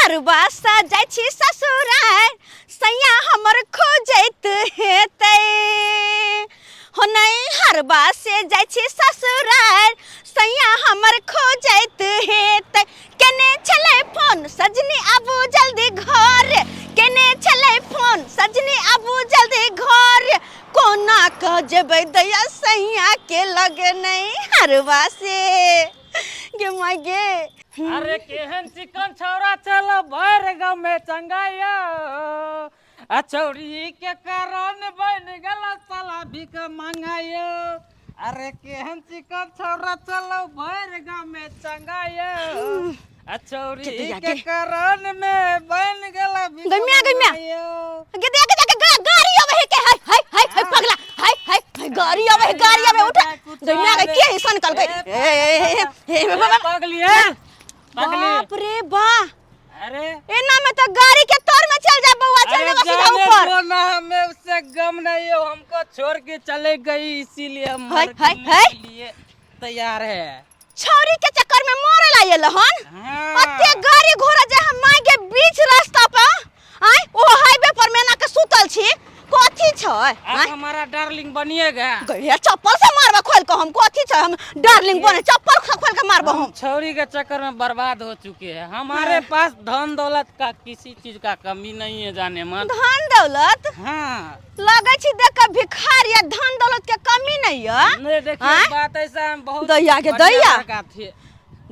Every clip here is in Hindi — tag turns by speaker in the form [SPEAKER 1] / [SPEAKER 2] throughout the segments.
[SPEAKER 1] हर बासा जाय छी ससुराल सैया हमर खोजैत हेतै हो नहीं हर बासे जाय छी ससुराल सैया हमर खोजैत हेतै केने छलै फोन सजनी आबू जल्दी घर केने छलै फोन सजनी आबू जल्दी घर कोना क जेबै दैया सैया के लगे नहीं हर बासे गे माय गे
[SPEAKER 2] अरे केहन चिकन छौरा चलो भर गाँव में चंगाया अचौरी के कारण बन गला साला भीख मांगायो अरे केहन चिकन छौरा चलो भर गाँव में चंगाया अचौरी के कारण में बन गला भीख मांगायो
[SPEAKER 1] गे देख के गाड़ी आवे है के हाय हाय हाय पगला हाय हाय गाड़ी आवे उठ गमिया के ऐसन कल गई
[SPEAKER 2] पगलिए
[SPEAKER 1] बाप रे बा
[SPEAKER 2] अरे
[SPEAKER 1] एना में तो गाड़ी के तोर में चल जा बउआ चल जा सीधा ऊपर
[SPEAKER 2] तो ना हमें उससे गम नहीं है हमको छोड़ के चले गई इसीलिए हम लिए तैयार है
[SPEAKER 1] छौरी के चक्कर में मरे लायल हन अते गाड़ी घोड़ा जे हम माय के बीच रास्ता पे आय ओ हाईवे पर मेना के सुतल छी कथि छै
[SPEAKER 2] आप हमारा डार्लिंग बनिएगा
[SPEAKER 1] गड़िया चप्पल से मारबा खोल के हम कथि छै हम डार्लिंग बने चप्पल खोल के मारबा हम
[SPEAKER 2] छौरी के चक्कर में बर्बाद हो चुके हैं हमारे पास धन दौलत का किसी चीज का कमी नहीं है जाने मन
[SPEAKER 1] धन दौलत
[SPEAKER 2] हाँ
[SPEAKER 1] लगे छी देख के भिखारी या धन दौलत के कमी नहीं है
[SPEAKER 2] नहीं देखिए बात ऐसा हम बहुत
[SPEAKER 1] दैया के दैया
[SPEAKER 2] थे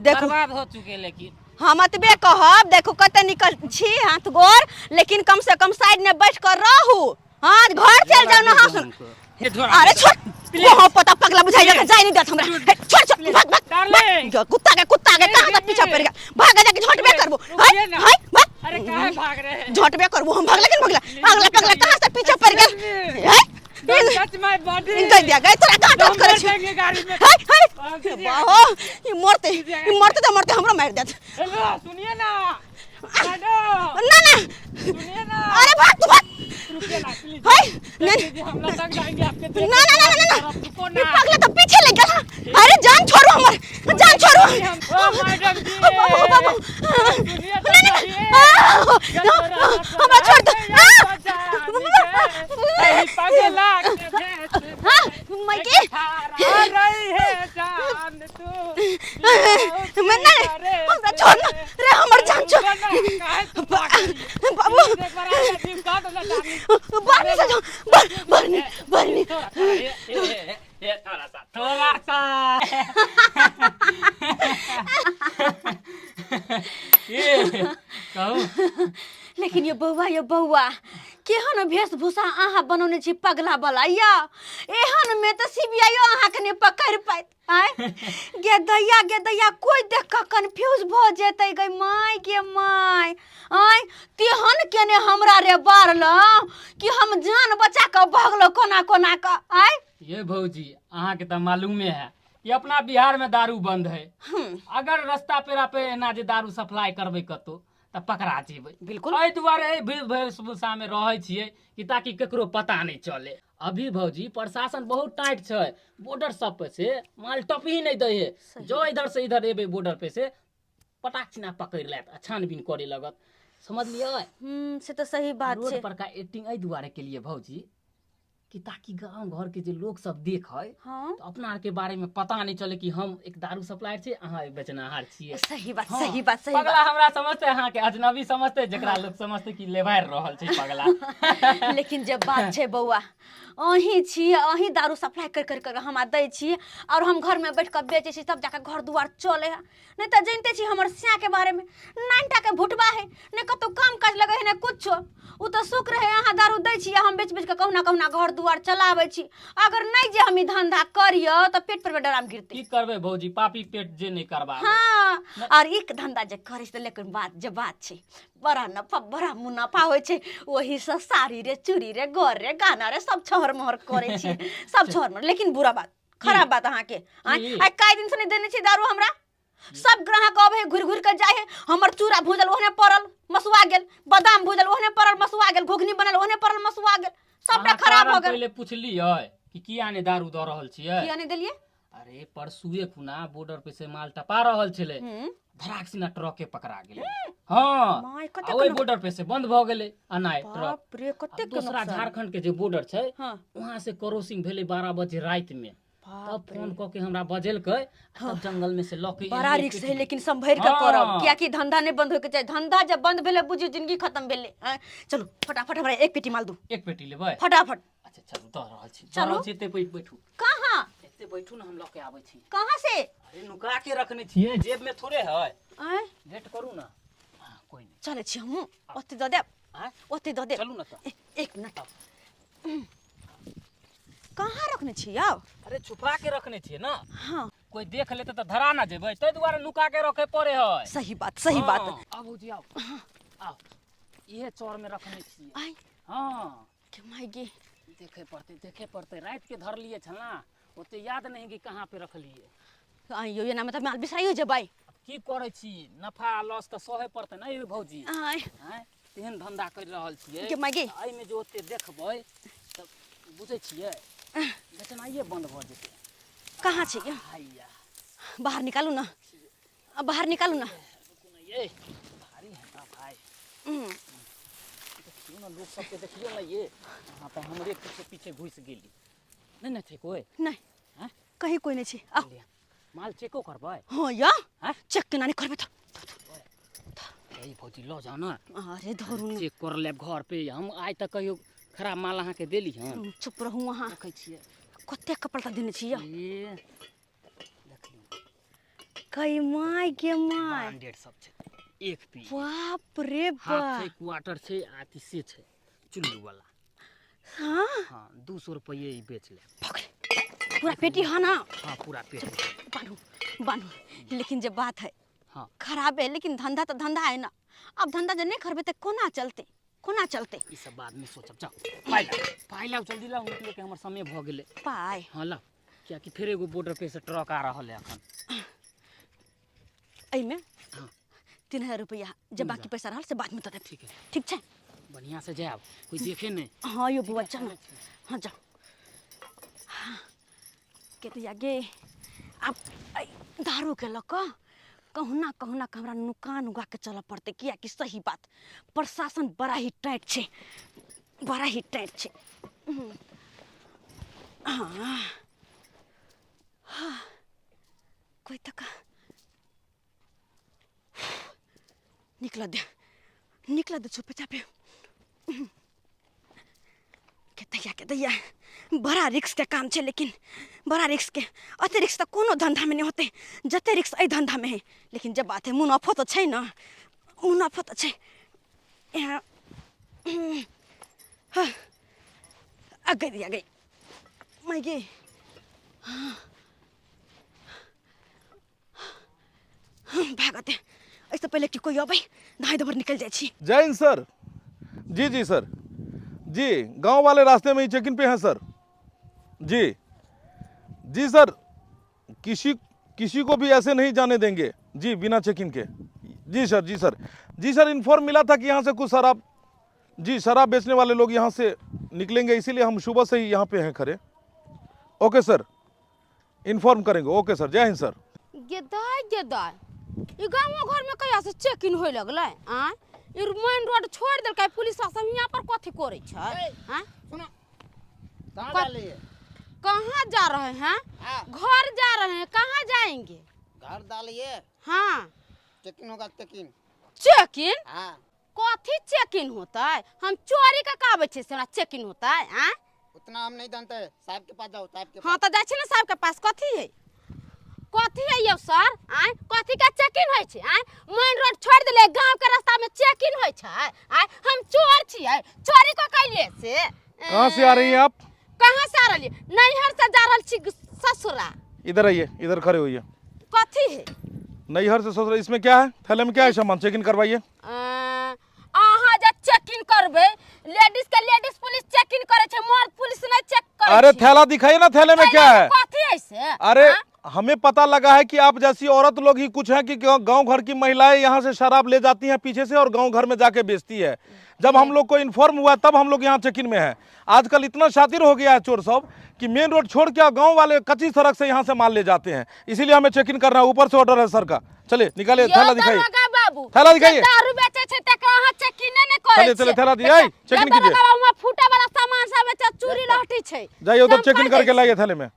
[SPEAKER 1] देखो
[SPEAKER 2] बर्बाद हो चुके लेकिन
[SPEAKER 1] हम अतबे कहब देखो कते निकल छी हाथ गोर लेकिन कम से कम साइड में बैठ कर रहू हां घर चल जाओ ना अरे छोड़ वहां पता पगला बुझाई जा जाई नहीं देत हमरा छोड़ भाग भाग कुत्ता के कहां तक पीछे पड़ गया भाग जा के झटबे करबो हाय हाय
[SPEAKER 2] अरे काहे भाग रहे हैं
[SPEAKER 1] झटबे करबो हम भाग लेकिन पगला कहां से पीछे पड़ गया हाय
[SPEAKER 2] टच माय बॉडी
[SPEAKER 1] इनका दिया गए तोरा कहां टच करे छी
[SPEAKER 2] गाड़ी में
[SPEAKER 1] हाय हाय बाहो ये मरते हमरो मार देत
[SPEAKER 2] सुनिए ना
[SPEAKER 1] ना
[SPEAKER 2] सुनिए ना
[SPEAKER 1] अरे भाग तू भाग
[SPEAKER 2] रुकिए ना प्लीज
[SPEAKER 1] हाय
[SPEAKER 2] नहीं हम लोग तक जाएंगे आपके
[SPEAKER 1] ना ये पगला तो पीछे लग गया अरे जान छोड़ो हमर जान छोड़ो
[SPEAKER 2] ओ मैडम जी
[SPEAKER 1] बाबू हमरा छोड़ दो
[SPEAKER 2] पगला
[SPEAKER 1] हां मैं के
[SPEAKER 2] रही है जान तू
[SPEAKER 1] मैं ना हमरा छोड़ ना रे हमर जान छोड़ बाबू बानी से जाओ बानी
[SPEAKER 2] ये थोड़ा सा ये कहूं
[SPEAKER 1] लेकिन ये बौआ केहन वेशभूषा आहा बनौने छी पगला वाला या एहन में तो सीबीआईओ आहा के ने पकड़ पाइत आय गे दैया कोई देख के कंफ्यूज भ जेतै गई माय के माय आय तेहन केने हमरा रे बारलो कि हम जान बचा के भगलो कोना का आय
[SPEAKER 2] ये भौजी आहा के त मालूमे है कि अपना बिहार में दारू बंद है अगर रास्ता पेरा पे ना जे दारू सप्लाई करबे कतो त पकड़ा जेबै
[SPEAKER 1] बिल्कुल
[SPEAKER 2] एहि दुआरे वेशभूषा में रहै छियै कि ताकि केकरो पता नहीं चले अभी भौजी प्रशासन बहुत टाइट छै बॉर्डर सब पे से माल टपी नहीं दे है जो इधर से इधर एबे बॉर्डर पे से पटाखना पकड़ लेत छानबीन करे लगत समझलिए
[SPEAKER 1] से तो सही बात
[SPEAKER 2] रोड
[SPEAKER 1] छै
[SPEAKER 2] पर का एक्टिंग एहि दुआरे के लिए भौजी कि ताकि गांव घर के जो लोग सब देखे
[SPEAKER 1] हाँ?
[SPEAKER 2] तो अपना के बारे में पता नहीं चले कि हम एक दारू सप्लायर छे अहाँ बेचनाहार छिए
[SPEAKER 1] सही बात
[SPEAKER 2] हाँ,
[SPEAKER 1] सही बात
[SPEAKER 2] पगला हमरा समझते अहाँ के अजनबी समझते जकरा लोग समझते कि लेवार रहल छै पगला
[SPEAKER 1] लेकिन जब बात छै बौआ अहीं छी अहीं दारू सप्लाई कर हम दै छी और हम घर में बैठ कर बेचे छी तब जाकर घर दुआर चले है नहीं तो जानते छी हमर सिया के बारे में नानटा के भुटबा है ने कतो काम काज लगे है ने कुछो उ तो सुख रहे अहाँ दारू दै छी हम बेच के कहूना घर दुआर चलाबै छी अगर नहीं जे हम ई धंधा करियो तो पेट पर डराम गिरते
[SPEAKER 2] की करबे भौजी पापी पेट जे नहीं करबा
[SPEAKER 1] हां और एक धंधा जे करे से लेकिन बात छै बड़ा मुनाफा होय छै ओही से साड़ी रे चूड़ी रे घर रे गाना रे सब छोहर मोहर करे छी सब छोहर मोहर लेकिन बुरा बात खराब बात अहाँ के आइ काई दिन से नहीं देने छी दारू हमरा सब ग्राहक आवे घुर के जाए है हमर चूड़ा भूजल ओहने पड़ल मसुआ गेल बादाम भूजल ओहने पड़ल मसुआ गेल घुघनी बनल ओहने पड़ल मसुआ गेल सबटा खराब हो गेल
[SPEAKER 2] पहले पूछलिए कि किया ने दारू द रहल छिए
[SPEAKER 1] किया ने देलिए
[SPEAKER 2] अरे परसुए खुना बॉर्डर पे से माल टपा रहल छले धड़ाक सिना ट्रके पकड़ा गेलै। हाँ
[SPEAKER 1] माय
[SPEAKER 2] आ
[SPEAKER 1] कते
[SPEAKER 2] ओहि बॉर्डर पे से बंद भ गेलै अनाय ट्रक।
[SPEAKER 1] बाप रे
[SPEAKER 2] आ
[SPEAKER 1] कते
[SPEAKER 2] दूसरा झारखंड के जे बॉर्डर छै
[SPEAKER 1] हाँ
[SPEAKER 2] वहां से क्रॉसिंग भेलै 12 बजे रात में। तब फोन क के हमरा बजेलकै, तब जंगल में से ल के
[SPEAKER 1] बड़ा रिक्स है लेकिन संभर के करब, किया कि धंधा नहीं बंद होय के चाहिए। धंधा जब बंद भेले बुझियो जिंदगी खत्म भेले। चलो फटाफट हमरा एक पेटी माल दू,
[SPEAKER 2] एक पेटी लेबै।
[SPEAKER 1] फटाफट।
[SPEAKER 2] अच्छा चलू द रहल छी,
[SPEAKER 1] चलू।
[SPEAKER 2] एते बैठू,
[SPEAKER 1] कहाँ
[SPEAKER 2] एते बैठू ना, हम ल के आबै छी।
[SPEAKER 1] कहाँ से?
[SPEAKER 2] अरे नुका के रखने छियै, जेब में थोड़े है।
[SPEAKER 1] आय
[SPEAKER 2] वेट करू ना। हां कोई नहीं,
[SPEAKER 1] चले छी हम ओते द देब।
[SPEAKER 2] हां
[SPEAKER 1] ओते द देब।
[SPEAKER 2] चलू ना त।
[SPEAKER 1] एक मिनट, कहाँ रखने छी यौ?
[SPEAKER 2] अरे छुपा के रखने छियै ना,
[SPEAKER 1] हाँ
[SPEAKER 2] कोई देख लेते तो धरा ना जेबै, तै दुआरे नुका के रखे पड़े है।
[SPEAKER 1] सही बात, सही बात।
[SPEAKER 2] आबू जी आओ, आओ ये चौर में रखने छियै।
[SPEAKER 1] आय
[SPEAKER 2] हां
[SPEAKER 1] के मायगे
[SPEAKER 2] देखे पड़ते रात के धर लिए छल ना, ओते याद नहीं कि कहाँ पे रखलिए।
[SPEAKER 1] आइयो ये ना मतलब माल बिसराइयो जेबै।
[SPEAKER 2] की करे छी, नफा लॉस तो सहे पड़ते ना ये भौजी।
[SPEAKER 1] आय
[SPEAKER 2] हैं तेहन धंधा कर रहल छियै
[SPEAKER 1] के मायगे
[SPEAKER 2] एहि में जे ओते देखबै तब बुझै छियै बेचनाइए बंद भ जेतै।
[SPEAKER 1] कहाँ छै यौ?
[SPEAKER 2] हैया
[SPEAKER 1] बाहर निकालू ना, बाहर निकालू ना।
[SPEAKER 2] रुकू ना ये, भारी है ना भाई। देखियो ना लोग सबके, देखियो ना ये, यहाँ पे हमरे पीछे पीछे घुस गेली। नहीं नहीं थे कोई?
[SPEAKER 1] नहीं
[SPEAKER 2] हैं
[SPEAKER 1] कहीं कोई नहीं छै। आ
[SPEAKER 2] लिया। माल चेको करबै?
[SPEAKER 1] हाँ या
[SPEAKER 2] हैं
[SPEAKER 1] चेक केना नहीं करबे तो।
[SPEAKER 2] यही भौजी लो जाओ ना,
[SPEAKER 1] अरे धरू ना,
[SPEAKER 2] चेक कर लेब घर पे। हम आज तक कहियो खराब माल अहाँ के देली हन?
[SPEAKER 1] चुप रहू वहाँ।
[SPEAKER 2] देखै छियै
[SPEAKER 1] कते कपड़ा देने छी यौ?
[SPEAKER 2] ये देखियो
[SPEAKER 1] कई माय के माय,
[SPEAKER 2] ब्रांडेड सब छै। एक पीस
[SPEAKER 1] बाप रे
[SPEAKER 2] हाफ
[SPEAKER 1] बाप।
[SPEAKER 2] छै, क्वार्टर छै, आ तीसे छै चुल्लू वाला।
[SPEAKER 1] हाँ
[SPEAKER 2] हाँ 200 रुपये ही बेच ले।
[SPEAKER 1] पकड़े पूरा पेटी है ना?
[SPEAKER 2] हाँ पूरा पेट।
[SPEAKER 1] बांधू बांधू। लेकिन जब बात है
[SPEAKER 2] हाँ
[SPEAKER 1] खराब है, लेकिन धंधा तो धंधा है ना। अब धंधा जब नहीं करबे तो कोना चलते, कोना चलते।
[SPEAKER 2] ई सब बाद में सोचब। जाओ पाई लाओ जल्दी लाओ, निकले के हमर समय भ गेले।
[SPEAKER 1] पाय
[SPEAKER 2] हाँ लाओ, क्या कि फिर एगो बॉर्डर पे से ट्रक आ रहल है अखन।
[SPEAKER 1] एहि में
[SPEAKER 2] हाँ
[SPEAKER 1] 3000 रुपया जब बाकी पैसा रहल से बाद में दे देब।
[SPEAKER 2] ठीक है,
[SPEAKER 1] ठीक छै?
[SPEAKER 2] बढ़िया से जाओ, कोई देखे नहीं।
[SPEAKER 1] हाँ यो बुआ चल। हाँ जाओ। हाँ कहते आगे अब दारू के लक कहूना कहूना के हमरा नुका नुका के चल पड़ते, किया कि सही बात प्रशासन बड़ा ही टाइट छै, बड़ा ही टाइट छै। हाँ हाँ कोई तक निकला दे छुपे चापे। के दैया बड़ा रिक्स के काम छै, लेकिन बड़ा रिक्स के अते रिक्स तो कोनो धंधा में नहीं होते जते रिक्स ए धंधा में है। लेकिन जब बात है मुनाफा तो छै ना, मुनाफा तो छै। आ गई मैं गई। भागते ऐसे पहले कि कोई अबै धाई दबर निकल जाए छी।
[SPEAKER 3] जय हिंद सर। जी जी सर, जी गांव वाले रास्ते में ही चेक इन पे हैं सर। जी जी सर, किसी को भी ऐसे नहीं जाने देंगे जी बिना चेक इन के। जी सर, जी सर, जी सर, इन्फॉर्म मिला था कि यहाँ से कुछ शराब बेचने वाले लोग यहाँ से निकलेंगे, इसीलिए हम सुबह से ही यहाँ पे हैं खड़े। ओके सर, इन्फॉर्म करेंगे। ओके सर, जय हिंद सर।
[SPEAKER 4] गेदाय ई गाँव घर में कहिया से चेक इन होय लगलै? ई मेन रोड छोड़ देलकै पुलिस सब यहाँ पर कथी करे छै?
[SPEAKER 5] सुनो, कहाँ जा रही है?
[SPEAKER 4] कहाँ जा रहे हैं? घर जा रहे हैं। कहाँ जाएंगे?
[SPEAKER 5] घर डालिए,
[SPEAKER 4] हाँ
[SPEAKER 5] चेकिंग होगा चेकिंग।
[SPEAKER 4] Check in?
[SPEAKER 5] हाँ
[SPEAKER 4] कथी चेक इन होता है? हम चोरी का काबे छे से चेक इन होता है?
[SPEAKER 5] उतना हम नहीं जानते, साहब के पास जाओ, साहब के
[SPEAKER 4] हाँ
[SPEAKER 5] पास।
[SPEAKER 4] तो जाए छी ना साहब के पास। कथी है यो सर? कथी का चेक इन होय छै? मेन रोड छोड़ देले गांव के रास्ता में चेक इन होय छै? हम चोर छियै, चोरी को कैले से?
[SPEAKER 3] कहाँ से आ रही हैं आप?
[SPEAKER 4] कहाँ से आ रही? नैहर से जा रहल छी ससुरा।
[SPEAKER 3] इधर आइए, इधर खड़े होइए।
[SPEAKER 4] कथी है?
[SPEAKER 3] नैहर से ससुर, इसमें क्या है? थैले में क्या है सामान? चेक इन करवाइए।
[SPEAKER 4] अहाँ जे चेक इन करबे, लेडीज पुलिस चेक इन करे छै, मर्द पुलिस नहीं चेक करे।
[SPEAKER 3] अरे थैला दिखाइए ना, थैले में क्या है?
[SPEAKER 4] कथी है से?
[SPEAKER 3] अरे हमें पता लगा है कि आप जैसी औरत लोग ही कुछ हैं कि गांव घर की महिलाएं यहाँ से शराब ले जाती हैं पीछे से और गांव घर में जाके बेचती है। जब हम लोग को इन्फॉर्म हुआ तब हम लोग यहाँ चेक इन में हैं। आजकल इतना शातिर हो गया है चोर सब कि मेन रोड छोड़ के गांव वाले कच्ची सड़क से यहाँ से माल ले जाते हैं, इसीलिए हमें चेक इन करना है। ऊपर से ऑर्डर है सर का, चलिए निकालिए,
[SPEAKER 4] यो
[SPEAKER 3] थैला दिखाइए,
[SPEAKER 4] दरोगा बाबू
[SPEAKER 3] थैला दिखाइए।
[SPEAKER 4] जे दारू बेचे छै तकरा अहाँ चेकिंग नहीं करे
[SPEAKER 3] चलिए चलिए थैला दिए, चेकिंग कीजिए।
[SPEAKER 4] दरोगा बाबू में फूटे वाला सामान सब बेचे, चूड़ी लहठी छै,
[SPEAKER 3] जाइए उधर
[SPEAKER 4] सब
[SPEAKER 3] चेकिंग
[SPEAKER 4] कर
[SPEAKER 3] करके
[SPEAKER 4] दै
[SPEAKER 3] लाइए थैले में।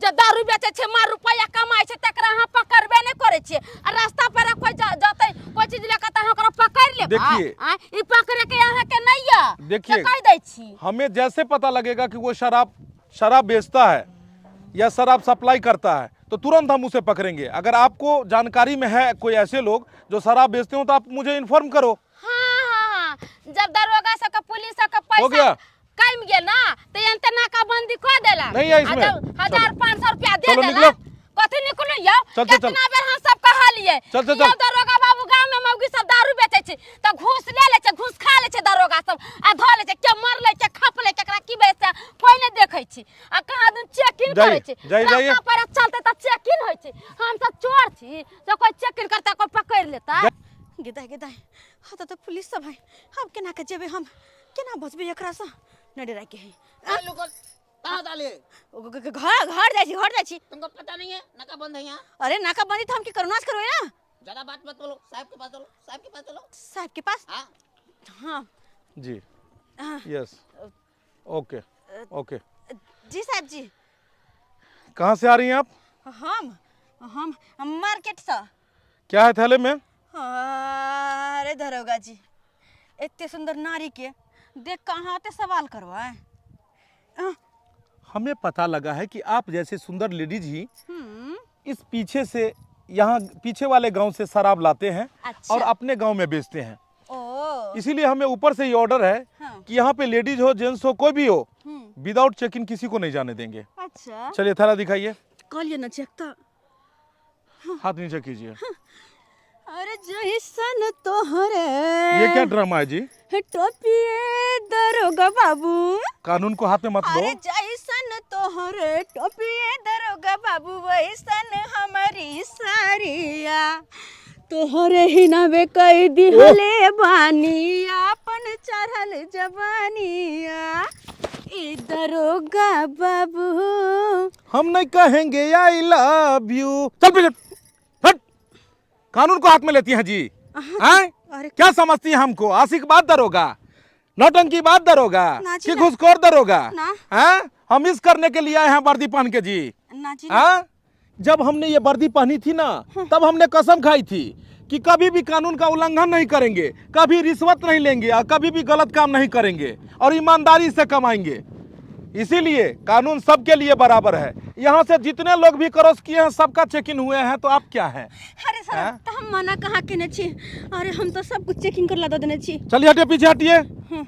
[SPEAKER 4] जे दारू बेचे छै, मार रुपया कमाई छै तकरा अहाँ पकड़बे नहीं करे छियै। आ रास्ता पर कोई जाते कोई चीज लेके त अहाँ ओकरा पकड़ लेबा।
[SPEAKER 3] देखिए।
[SPEAKER 4] ई पकड़े के अहाँ के नहीं है,
[SPEAKER 3] देखिए।
[SPEAKER 4] कह दै छी।
[SPEAKER 3] हमें जैसे पता लगेगा कि वो शराब बेचता है या शराब सप्लाई करता है तो तुरंत हम उसे पकड़ेंगे। अगर आपको जानकारी में है कोई ऐसे लोग जो शराब बेचते हो तो आप मुझे इन्फॉर्म करो।
[SPEAKER 4] हाँ, जब दरोगा सब का पुलिस सब का
[SPEAKER 3] हो
[SPEAKER 4] पैसा
[SPEAKER 3] गया?
[SPEAKER 4] कम गया ना तो यंत्र नाकाबंदी कर देला।
[SPEAKER 3] नहीं है इसमें।
[SPEAKER 4] 1500 रुपया दे
[SPEAKER 3] चलो
[SPEAKER 4] देला।
[SPEAKER 3] निकलो।
[SPEAKER 4] कथी निकलो यो?
[SPEAKER 3] चल।
[SPEAKER 4] कितना बेर हम सब कहलिए।
[SPEAKER 3] चल।
[SPEAKER 4] यो दरोगा बाबू गांव में मौगी सब दारू बेचे छै त घूस ले ले छै, घूस खा ले छै दरोगा सब आ ध ले छै, के मर ले छै, खप ले छै, एकरा की बेचता कोई नहीं देखै छी। आ कहाँ दिन चेकिंग करे छै,
[SPEAKER 3] जाइए।
[SPEAKER 4] रास्ता पर चलते त चेकिंग होय छै। हम सब चोर छी तो कोई चेकिंग करता कोई पकड़ लेता।
[SPEAKER 1] गिदाय हाँ तो पुलिस सब है, अब केना के जेबे हम, केना बचबे एकरा से, न डरा के है।
[SPEAKER 5] लोग कहाँ डाले?
[SPEAKER 1] घर जाइ छी।
[SPEAKER 5] तुमको पता नहीं है नाका बंद है यहाँ?
[SPEAKER 1] अरे नाकाबंदी तो हम की करो, नाच करो ना।
[SPEAKER 5] ज्यादा बात मत बोलो, साहब के पास चलो, साहब के पास चलो।
[SPEAKER 1] साहब के पास?
[SPEAKER 5] हाँ
[SPEAKER 1] हाँ
[SPEAKER 3] जी
[SPEAKER 1] हाँ।
[SPEAKER 3] Yes okay okay.
[SPEAKER 1] जी साहब जी।
[SPEAKER 3] कहाँ से आ रही हैं आप?
[SPEAKER 1] हम मार्केट से।
[SPEAKER 3] क्या है थैले में?
[SPEAKER 1] अरे दरोगा जी, इतने सुंदर नारी के देख कहाँ आते सवाल करवाए।
[SPEAKER 3] हमें पता लगा है कि आप जैसे सुंदर लेडीज ही इस पीछे से यहाँ पीछे वाले गांव से शराब लाते हैं
[SPEAKER 1] अच्छा।
[SPEAKER 3] और अपने गांव में बेचते हैं।
[SPEAKER 1] ओ
[SPEAKER 3] इसीलिए हमें ऊपर से ये ऑर्डर है
[SPEAKER 1] हाँ।
[SPEAKER 3] कि यहाँ पे लेडीज हो जेंट्स हो कोई भी हो, विदाउट चेकिंग किसी को नहीं जाने देंगे।
[SPEAKER 1] अच्छा
[SPEAKER 3] चलिए थैला दिखाइए,
[SPEAKER 1] कलिए ना चेकता।
[SPEAKER 3] हाथ नीचे कीजिए।
[SPEAKER 1] अरे जैसन तोहरे
[SPEAKER 3] ये क्या ड्रामा है जी?
[SPEAKER 1] टोपिए दरोगा बाबू।
[SPEAKER 3] कानून को हाथ में मत
[SPEAKER 1] अरे
[SPEAKER 3] लो।
[SPEAKER 1] जैसन तोहरे टोपिए दरोगा बाबू, वैसन हमारी सारिया, तोहरे ही नवे कई दिहले बानी, अपन चढ़ल जवानिया, ई दरोगा बाबू।
[SPEAKER 3] हम नहीं कहेंगे आई लव यू। चल पीछे हट। कानून को हाथ में लेती हैं जी? हैं?
[SPEAKER 1] अरे
[SPEAKER 3] क्या समझती हैं हमको? आशिक बात दरोगा, नौटंकी बात दरोगा
[SPEAKER 1] नाची
[SPEAKER 3] कि
[SPEAKER 1] ना।
[SPEAKER 3] घुसखोर दरोगा?
[SPEAKER 1] ना।
[SPEAKER 3] हैं? हम इस करने के लिए आए हैं वर्दी पहन के जी।
[SPEAKER 1] नाची
[SPEAKER 3] हाँ? जब हमने ये वर्दी पहनी थी ना तब हमने कसम खाई थी कि कभी भी कानून का उल्लंघन नहीं करेंगे, कभी रिश्वत नहीं लेंगे और कभी भी गलत काम नहीं करेंगे और ईमानदारी से कमाएंगे। इसीलिए कानून सबके लिए बराबर है। यहाँ से जितने लोग भी क्रॉस किए हैं सबका चेकिंग हुए हैं, तो आप क्या हैं?
[SPEAKER 1] अरे सर तो हम मना कहाँ केने छी? अरे हम तो सब कुछ चेकिंग कर ला देने छी।
[SPEAKER 3] चलिए हटिए, पीछे हटिए।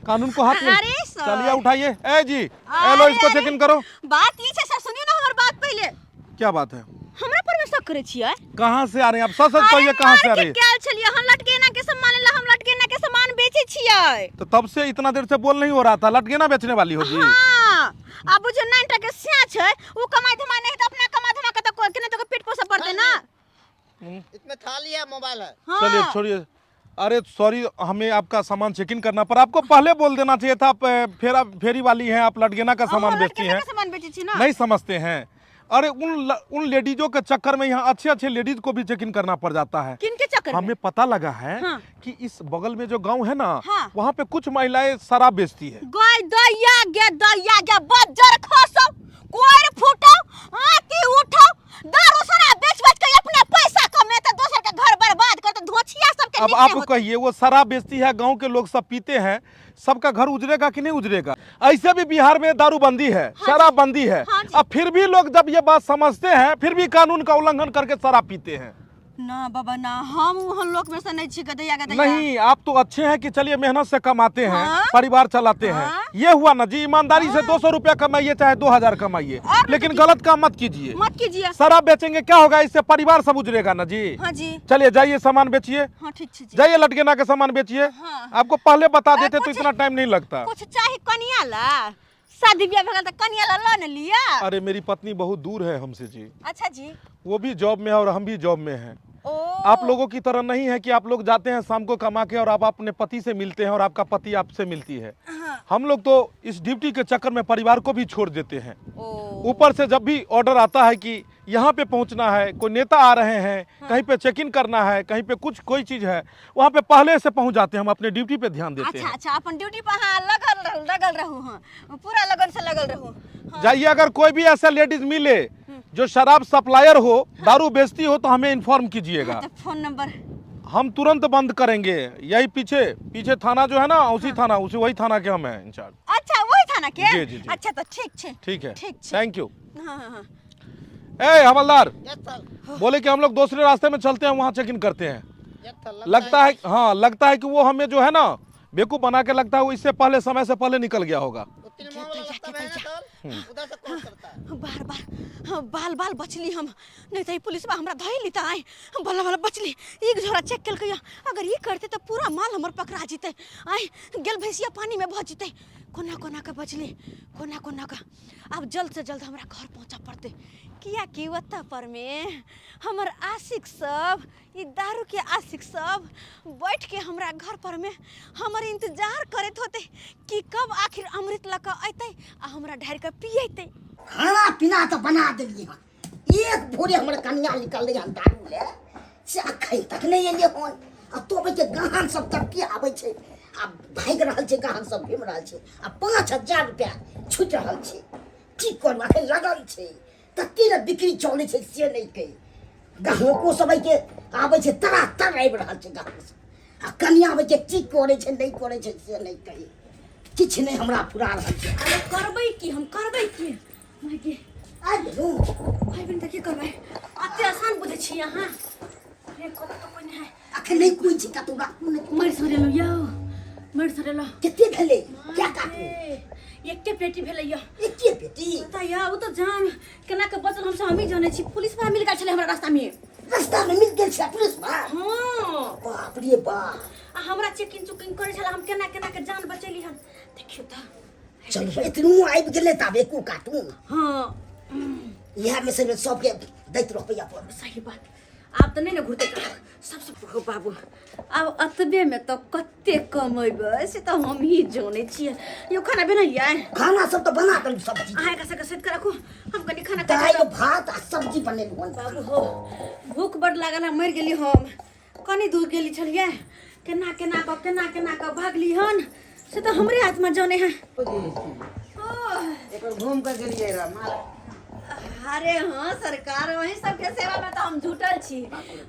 [SPEAKER 3] कानून को हाथ में
[SPEAKER 1] अरे सर।
[SPEAKER 3] चलिए उठाइए। ए जी ए लो इसको चेकिंग करो।
[SPEAKER 1] बात ये छै सर, सुनियो ना हमर बात पहले।
[SPEAKER 3] क्या बात है?
[SPEAKER 1] हमरा पर में शक करे छियै?
[SPEAKER 3] कहाँ से आ रहे हैं आप? सच सच कहिए, कहाँ से आ रहे हैं?
[SPEAKER 1] क्या छलिए हम लटकेना के सामान ला, हम लटकेना के सामान बेचे छियै।
[SPEAKER 3] तो तब से इतना देर से बोल नहीं हो रहा था, लटकेना बेचने वाली हो जी?
[SPEAKER 1] हां अब जो 9 टका स्या छै वो कमाई धमाई नहीं तो अपना कमा धमा के तो केने तो पेट पोसे पड़ते ना।
[SPEAKER 5] इसमें थाली है, मोबाइल है।
[SPEAKER 3] चलिए छोड़िए। अरे सॉरी, हमें आपका सामान चेकिंग करना पर आपको पहले बोल देना चाहिए था। आप फेरी वाली हैं, आप लटकेना का सामान बेचती हैं,
[SPEAKER 1] सामान बेचे छी ना।
[SPEAKER 3] नहीं समझते हैं। अरे उन लेडीजों के चक्कर में यहाँ अच्छे अच्छे लेडीज को भी चेकिंग करना पड़ जाता है।
[SPEAKER 1] किनके चक्कर में?
[SPEAKER 3] हमें पता लगा है
[SPEAKER 1] हाँ।
[SPEAKER 3] कि इस बगल में जो गांव है ना,
[SPEAKER 1] हाँ।
[SPEAKER 3] वहाँ पे कुछ महिलाएं शराब बेचती है।
[SPEAKER 1] गाय दैया गे बज्जर खसो कोर फूटो आती उठो, दारू शराब बेच के अपना पैसा कमे तो दोसर के घर बर्बाद कर तो धोछिया सब के।
[SPEAKER 3] अब आप कहिए, वो शराब बेचती है, गांव के लोग सब पीते हैं, सबका घर उजरेगा कि नहीं उजरेगा? ऐसे भी बिहार में दारूबंदी है, शराबबंदी है,
[SPEAKER 1] हाँ जी।
[SPEAKER 3] अब फिर भी लोग जब ये बात समझते हैं फिर भी कानून का उल्लंघन करके शराब पीते हैं।
[SPEAKER 1] ना बाबा ना, हम हम लोग में से नहीं छी गदैया।
[SPEAKER 3] नहीं, आप तो अच्छे हैं कि चलिए मेहनत से कमाते हैं,
[SPEAKER 1] हाँ?
[SPEAKER 3] परिवार चलाते
[SPEAKER 1] हाँ?
[SPEAKER 3] हैं। ये हुआ ना जी, ईमानदारी से 200 रुपया कमाइए चाहे 2000 कमाइए, लेकिन गलत काम मत कीजिए।
[SPEAKER 1] मत कीजिए।
[SPEAKER 3] शराब बेचेंगे क्या होगा? इससे परिवार सब उजरेगा ना जी।
[SPEAKER 1] हाँ जी।
[SPEAKER 3] चलिए जाइए सामान बेचिए,
[SPEAKER 1] हाँ ठीक छै जी।
[SPEAKER 3] जाइए लटकेना के सामान बेचिए।
[SPEAKER 1] हाँ।
[SPEAKER 3] आपको पहले बता देते तो
[SPEAKER 1] कुछ-
[SPEAKER 3] इतना टाइम नहीं लगता।
[SPEAKER 1] कुछ चाहे कनिया ला, शादी ब्याह भगल त कनिया ला ला न लिया।
[SPEAKER 3] अरे मेरी पत्नी बहुत दूर है हमसे जी,
[SPEAKER 1] अच्छा जी।
[SPEAKER 3] वो भी जॉब में है और हम भी जॉब में हैं।
[SPEAKER 1] ओ
[SPEAKER 3] आप लोगों की तरह नहीं है कि आप लोग जाते हैं शाम को कमा के और आप अपने पति से मिलते हैं और आपका पति आपसे मिलती है।
[SPEAKER 1] हाँ।
[SPEAKER 3] हम लोग तो इस ड्यूटी के चक्कर में परिवार को भी छोड़ देते हैं।
[SPEAKER 1] ओ
[SPEAKER 3] ऊपर से जब भी ऑर्डर आता है कि यहाँ पे पहुँचना है, कोई नेता आ रहे हैं, कहीं पे चेक इन करना है, कहीं पे कुछ कोई चीज़ है, वहाँ पे पहले से पहुँच जाते हैं, हम अपने ड्यूटी पे ध्यान देते
[SPEAKER 1] अच्छा
[SPEAKER 3] हैं।
[SPEAKER 1] अच्छा, अपन ड्यूटी पर हाँ लगल रहूँ, हाँ पूरा लगन से लगल रहूँ। हाँ।
[SPEAKER 3] जाइए, अगर कोई भी ऐसा लेडीज मिले जो शराब सप्लायर हो, दारू बेचती हो, तो हमें इन्फॉर्म कीजिएगा,
[SPEAKER 1] तो फोन नंबर
[SPEAKER 3] हम तुरंत बंद करेंगे। यही पीछे पीछे थाना जो है ना, उसी थाना, उसी वही थाना के हम हैं इंचार्ज।
[SPEAKER 1] अच्छा वही था ना के?
[SPEAKER 3] जी, जी, जी।
[SPEAKER 1] अच्छा तो ठीक छे।
[SPEAKER 3] ठीक है,
[SPEAKER 1] ठीक छे।
[SPEAKER 3] Thank you.
[SPEAKER 1] हाँ हाँ हाँ।
[SPEAKER 3] ए हवलदार,
[SPEAKER 5] यस सर,
[SPEAKER 3] बोले कि हम लोग दूसरे रास्ते में चलते हैं, वहाँ चेक इन करते हैं।
[SPEAKER 5] यस सर,
[SPEAKER 3] लगता है, हाँ लगता है कि वो हमें जो है ना बेवकूफ बना के, लगता है वो इससे पहले, समय से पहले निकल गया होगा।
[SPEAKER 5] वो तिलमा वाला रास्ता में है ना सर, उधर से क्रॉस करता है।
[SPEAKER 1] बार बार हाँ, बाल बाल बचली हम, नहीं तो पुलिस हमरा धई ली आए भला भला बचली। एक झोरा चेक कल के, अगर ये करते तो पूरा माल हमर पकड़ा जीते। आए गेल भैंसिया पानी में बह जीते। कोना कोना का बचली, कोना कोना का। अब जल्द से जल्द हमरा घर पहुंचा पड़ते, किया कि वत्ता पर में हमर आशिक सब, ये दारू के आशिक सब बैठ के हमरा घर पर में हमर इंतजार करत होते कि कब आखिर अमृत लका अतै आ हमरा ढार के पिएते।
[SPEAKER 6] खाना पीना तो बना देलिए हन, एक भोरे हमर कन्या निकल रही हन दारू ले से अखै तक नहीं एलिए हन। आ तो बे के गाहन सब तक के आबै छै, आ भाग रहल छै, गाहन सब घूम रहल छै, आ 5000 रुपया छूट रहल छै। की करू, अखै लगल छै, कते रे बिक्री चलै छै से नहीं कही। गाहको सब के आबै छै, तरा तर आबि रहल छै गाहक सब, आ कन्या आबै छै, की करे छै नहीं करे छै से नहीं कही। किछ नहीं हमरा पुरा रहल छै।
[SPEAKER 1] अरे करबै की, हम करबै की माय गे।
[SPEAKER 6] आ गेलू
[SPEAKER 1] भाई बहन त के करबै, अते आसान बुझै छी अहाँ। रे कत तो कोइ नहीं है,
[SPEAKER 6] अखन नहीं कोई छै कतौ राखू नहीं।
[SPEAKER 1] मर सरेलो यौ, मर सरेलो।
[SPEAKER 6] कितने भेले क्या काटू?
[SPEAKER 1] एकटे पेटी भेलै यौ।
[SPEAKER 6] एके बेटी
[SPEAKER 1] पता या वो तो जान केना के बचल, हमसे हम ही जाने छी। पुलिस वाला मिल गेल छले हमरा रास्ता में।
[SPEAKER 6] रास्ता में मिल गेल छै पुलिस बा?
[SPEAKER 1] हां
[SPEAKER 6] बाप रे बाप।
[SPEAKER 1] आ हमरा चेकिंग चुकिंग करे छला, हम केना केना के जान बचेली हन। देखियो त
[SPEAKER 6] चल इतनू आबि गेले तब एको काटू।
[SPEAKER 1] हां
[SPEAKER 6] इहा में से सबके दैत रुपया पर।
[SPEAKER 1] सही बात। आप तो नहीं ना घुरते सबसे हो बाबू। अब अतबे में तो कते कमेबै से तो हम ही जाने छियै। यो खाना बनैया?
[SPEAKER 6] खाना सब तो बना कर सब्जी
[SPEAKER 1] आए का सेट कर रखो, हम कनी खाना
[SPEAKER 6] दाल
[SPEAKER 1] खा।
[SPEAKER 6] भात आ सब्जी बनेलू हन।
[SPEAKER 1] बाबू हो भूख बड़ लागल है, मर गेली हम। कनी दूर गेली छलिए, केना केना का भागली हन से तो हमरे हाथ में जाने है।
[SPEAKER 5] एक घूम कर गेलिए रे माल।
[SPEAKER 1] अरे हाँ सरकार, वही सबके सेवा में तो हम जुटल छी।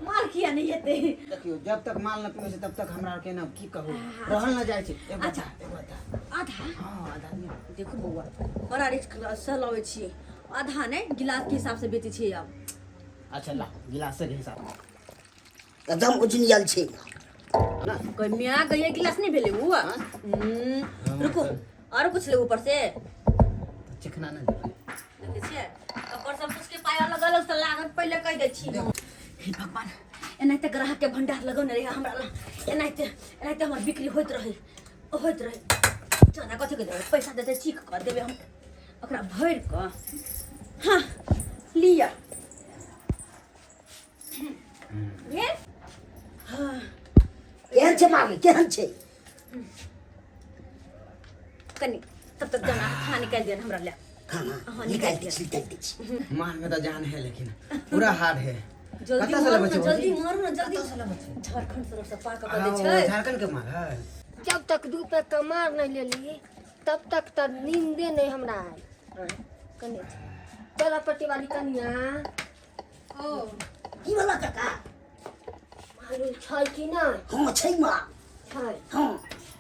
[SPEAKER 1] माल किया नहीं हेते।
[SPEAKER 5] देखियो, जब तक माल न पीवे छै तब तक हमरा के ना की कहू, रहल न जाय छै।
[SPEAKER 1] अच्छा आधा
[SPEAKER 5] हां, आधा नहीं।
[SPEAKER 1] देखो बउआ, बड़ा रिस्क से लवे छी। आधा ने गिलास के हिसाब से बेचे छी। अब
[SPEAKER 5] अच्छा ला, गिलास के हिसाब
[SPEAKER 6] एकदम उजनियल छै
[SPEAKER 5] ना।
[SPEAKER 1] कोई मिया गए गिलास नहीं भेले हुआ। रुको और कुछ ले ऊपर से
[SPEAKER 5] चिकना ना दे।
[SPEAKER 1] देखे छिए ऊपर सब उसके पाय अलग अलग से लागत पहले कह दे छी। हे भगवान, एनाते ग्राहक के भंडार लगन रहे हमरा ला। एनाते हमर बिक्री होइत रहे। जाना कथि के देबै, पैसा देते चीक कर देबै हम ओकरा भर क। हां लिया भेल। हां
[SPEAKER 6] केहन छै माल, केहन छै?
[SPEAKER 1] कनी तब तक जाना खाना निकाल दिया हमरा ले।
[SPEAKER 6] खाना
[SPEAKER 1] हाँ,
[SPEAKER 6] निकाल दी छी।
[SPEAKER 5] माल में तो जान है लेकिन पूरा हार्ड है।
[SPEAKER 1] जल्दी
[SPEAKER 5] कतऽ से
[SPEAKER 1] मारू
[SPEAKER 5] लेबै
[SPEAKER 1] ना,
[SPEAKER 5] छै
[SPEAKER 1] जल्दी
[SPEAKER 5] भौजी?
[SPEAKER 1] मारू ना, जल्दी।
[SPEAKER 5] कतऽ से लेबै छै?
[SPEAKER 1] झारखंड तरफ से पार कर
[SPEAKER 5] हाँ,
[SPEAKER 1] दे
[SPEAKER 5] वो
[SPEAKER 1] छै।
[SPEAKER 5] झारखंड के माल है।
[SPEAKER 7] जब तक 2 पैक मार नहीं लेली तब तक तो नींदे नहीं हमरा आयल। कने चला पट्टी वाली कनिया
[SPEAKER 6] की वाला काका?
[SPEAKER 7] मालूम छै कि नहीं?
[SPEAKER 6] हां छै मां।
[SPEAKER 7] छै
[SPEAKER 6] हां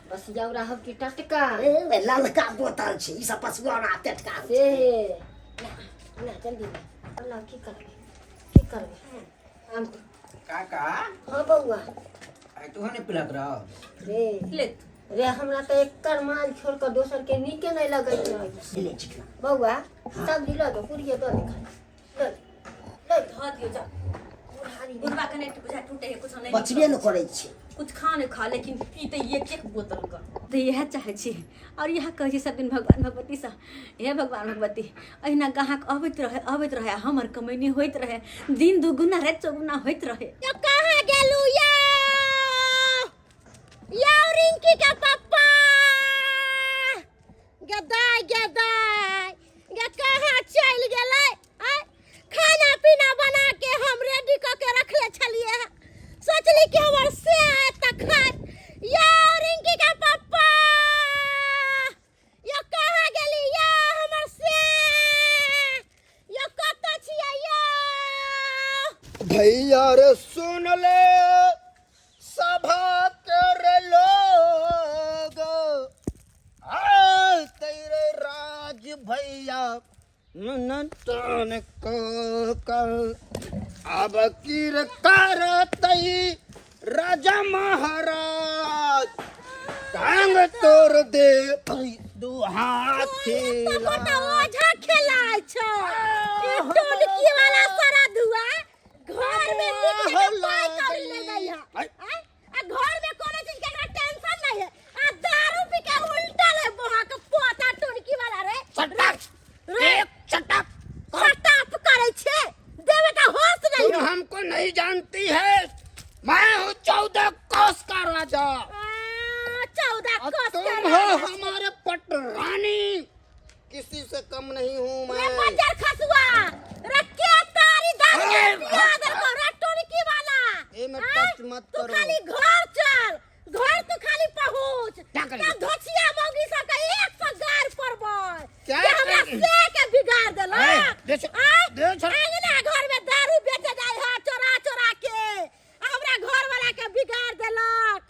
[SPEAKER 7] बस जौरा हम की टटका
[SPEAKER 6] ए ललका बोतल छै, ई सब पसवाना टटका
[SPEAKER 7] से ना जल्दी ना। अल्लाह की करबे हम।
[SPEAKER 5] काका,
[SPEAKER 7] हाँ बउआ
[SPEAKER 5] आई तू हने पिलक रह।
[SPEAKER 7] रे
[SPEAKER 1] ले
[SPEAKER 7] रे हमरा तो एक माल छोड़ कर दोसर के नीके नहीं लगे रहे।
[SPEAKER 6] ले चिकना।
[SPEAKER 7] बउआ सब दिलो तो पुरिये दो ले
[SPEAKER 1] धो दियो जा। बुढ़वा के नहीं बुझा टूटे है कुछ नहीं।
[SPEAKER 6] बचबे न करै छै।
[SPEAKER 1] कुछ खा नहीं खा, लेकिन पीते एक बोतल का। तो यह चाहे छी और यह कहे छी सब दिन भगवान भगवती से, हे भगवान भगवती अहिना ग्राहक अबैत रहे हमर कमैनी होइत रहे, दिन दुगुना रात चौगुना होइत रहे।
[SPEAKER 4] यो कहाँ गेलू या रिंकी के पापा? गदाई गे कहाँ चल गेलै? खाना पीना
[SPEAKER 5] मन तन कर अब कीर करतई राजा महाराज टांग तोड़ दे दू हाथी
[SPEAKER 4] ओझा खेलाय छ ई टोलकी वाला सारा धुआ घर में लिख के पाई कर ले गई है आ घर में कोनो चीज के टेंशन नहीं है आ दारू पी के उल्टा ले बहा के पोता टोलकी वाला रे शटअप करे छे देवे का होश नहीं
[SPEAKER 5] तुम हमको नहीं जानती है मैं हूँ 14 कोस का राजा
[SPEAKER 4] 14 कोस
[SPEAKER 5] तुम
[SPEAKER 4] का
[SPEAKER 5] हो हमारे पटरानी किसी से कम नहीं हूँ
[SPEAKER 4] रे
[SPEAKER 5] मैं
[SPEAKER 4] बजर खसुआ रे के तारी दारू याद रखो रे टोलकी वाला
[SPEAKER 5] ये मैं टच मत
[SPEAKER 4] तू
[SPEAKER 5] करो
[SPEAKER 4] खाली घर चल घर तू खाली पहुंच
[SPEAKER 5] क्या करी?
[SPEAKER 4] धोचिया मौगी सब का 100 गार परबो
[SPEAKER 5] क्या
[SPEAKER 4] ये हमरा
[SPEAKER 5] करी?
[SPEAKER 4] से के बिगाड़ देला
[SPEAKER 5] दे
[SPEAKER 4] अंगना घर में दारू बेचे जाय है चोरा चोरा के हमरा घर वाला के बिगाड़ देलक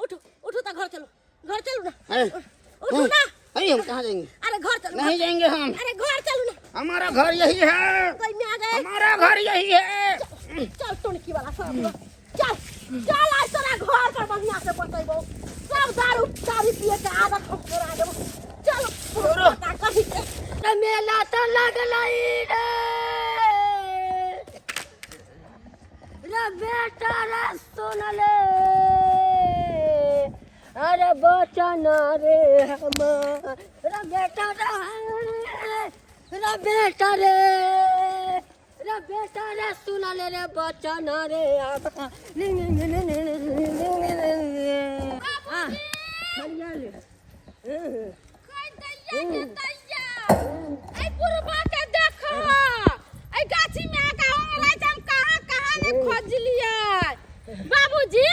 [SPEAKER 4] उठो त घर चलो ना उठो ना
[SPEAKER 5] अरे हम कहाँ जाएंगे
[SPEAKER 4] अरे घर चलो
[SPEAKER 5] नहीं जाएंगे हम
[SPEAKER 4] अरे घर चलो ना
[SPEAKER 5] हमारा घर यही है
[SPEAKER 4] कोई में आ गए
[SPEAKER 5] हमारा घर यही है
[SPEAKER 4] चल टोनकी वाला सब लोग चल आज तोरा घर पर बढ़िया से बतैबो सब दारू पिए के आदत हम छोड़ा देबो चल पता कभी के मेला तो लगलई रे बेटा रे सुन ले अरे बचन रे हम रे बेटा रे सुन ले रे बचन रे बाबूजी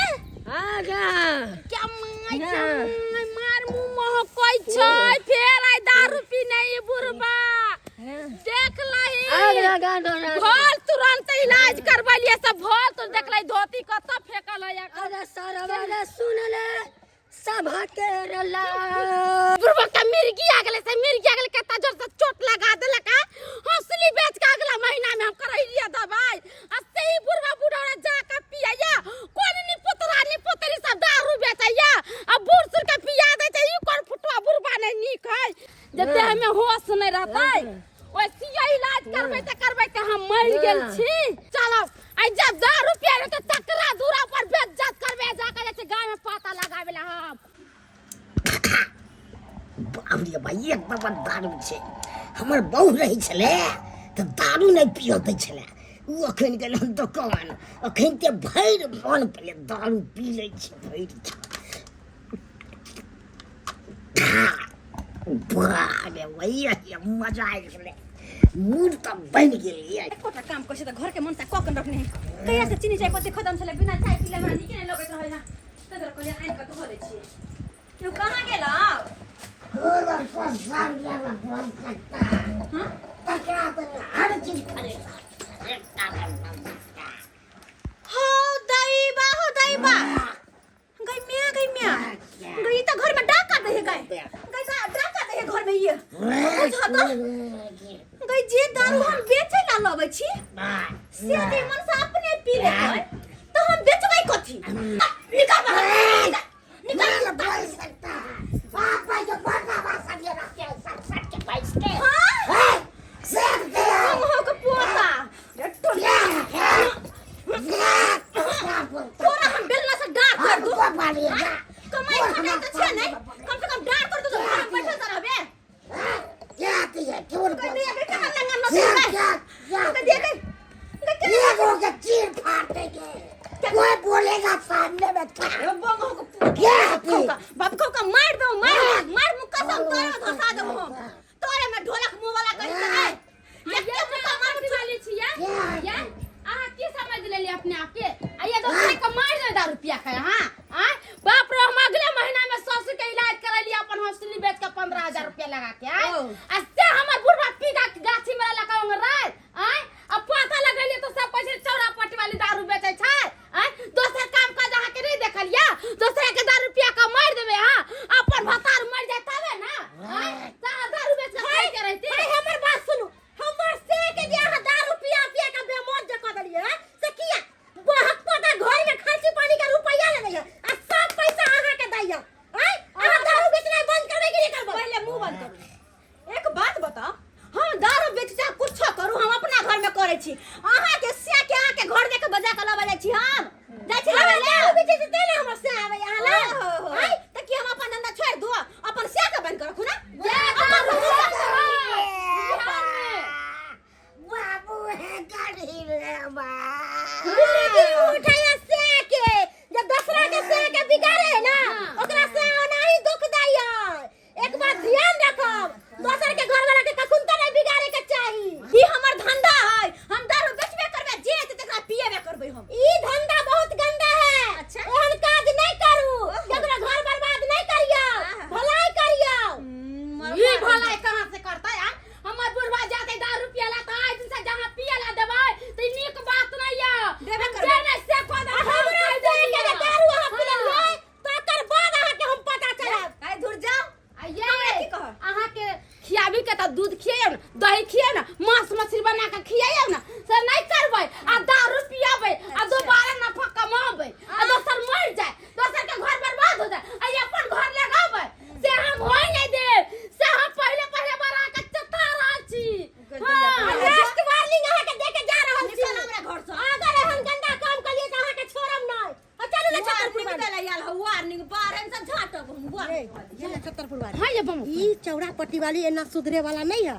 [SPEAKER 4] क्या मार मुंह महकोई छै फेर आई दारू पी नहीं बुरबा देख लही भोल तुरंत इलाज करबलिए सब भोल तो देख लही धोती कत फेकल है अरे सरवा रे सुन ले सब हटेरला बुरबा का मिर्गी आ गेले से मिर्गी आ गेले कता जोर से चोट लगा देलक हंसली बेच के अगला महीना में हम करैलिए दवाई आ से ही बुरबा बुढ़ा जा के पिया कोन नि पुतरी सब दारू बेचैया अब बूढ़ सुर के पिया दे छै ई कोन फुटवा बुरबा नहीं नीक है जब देह में होश नहीं रहतै ओसी इलाज करबै त हम मर गेल छी चलो आई जब दारू पिया तो तकरा दूरा पर बेइज्जत करबे जाके जे गांव में पता लगाबेला हम
[SPEAKER 6] बाप रे भाई एक बाबा दारू छै हमर बहू रही छले त दारू नहीं पियो दै छले उ अखन गेल हम दुकान अखन ते भैर मन पले दारू पी लै छी भैर बारे भैया ये मजा आ गेले मूड त बन गेल
[SPEAKER 1] कोटा काम करछे त घर के मनता ककन रखने कहिया से चीनी चाय पत्ती खत्म छले बिना चाय पीले हमरा नीक नै लगैत रहै ना तदर कहले आइन के धो दै छी तू कहां गेला
[SPEAKER 6] और पर सार लगा फोन करता हां तकरा त हर चीज करेगा
[SPEAKER 1] हो दैबा गई मिया गई त घर में डाका दे गई डाका दे घर में ये बुझा गई जे दारू हम बेचे ला लबै छी से दे मन से अपने पी ले तो हम बेचबै कथी निकाल
[SPEAKER 6] बोल सकता पापा जो बड़ा भाषा ये रखे सच के पैस के
[SPEAKER 1] हां
[SPEAKER 6] सब दे
[SPEAKER 1] हम हो के पोता तोरा हम बेलना से डाक कर दू
[SPEAKER 6] मारिएगा
[SPEAKER 1] कमाई खटा तो छे नहीं कम से कम डाक कर दू तो घर बैठे त रहबे
[SPEAKER 6] क्या आती है क्यों
[SPEAKER 1] कोई नहीं अभी कहां लंगा न
[SPEAKER 6] क्या
[SPEAKER 1] तो देख
[SPEAKER 6] ये वो के चीर फाड़ देंगे कोई बोलेगा सामने में क्या आती
[SPEAKER 1] बाप को का मार दो मार मुक्का सब तोरा धसा दो हम तोरे में ढोलक मुंह वाला कहि दे ये मुक्का मार वाली छिया या आहा की समझ लेली अपने आप के आइए दूसरे को मार दे दारू पिया के हां बाप रे हम अगले महीना में ससुर के इलाज करैली अपन हॉस्टली बेच के 15000 रुपया लगा के से हमर बुढ़वा पीगा गाछी में लगाऊंग रे अब पता लगैली तो सब पैसे चौरा पट्टी वाली दारू बेचै छै दोसर काम का जहाँ के नहीं देखलिया दोसर के दारू पिया के मार देबे हां अपन भतार मर जाय तबे ना दारू बेच के रहती हमर बात
[SPEAKER 4] दूध खियाब ना, दही खियाब ना, मांस मछली बना के खियाब ना, से नहीं करबै आ दारू पियाबै आ दोबारा नफा कमाबै आ दोसर मर जाए, दोसर के घर बर्बाद हो जाए आ ये अपन घर लगाबै से हम होय नहीं दे, से हम पहले बड़ा के चता रहल छी। हां लास्ट वार्निंग अहाँ के दे के जा रहल छी हमरा घर से। अगर हम गंदा काम करिए त अहाँ के छोड़ब नहीं। चलू ले छतरपुर वाली आयल हो वार्निंग बारन से झाटब हम वार्निंग
[SPEAKER 6] छतरपुर वाली
[SPEAKER 4] हां ये बम
[SPEAKER 6] ई चौड़ा पट्टी वाली एना सुधरे वाला नहीं है।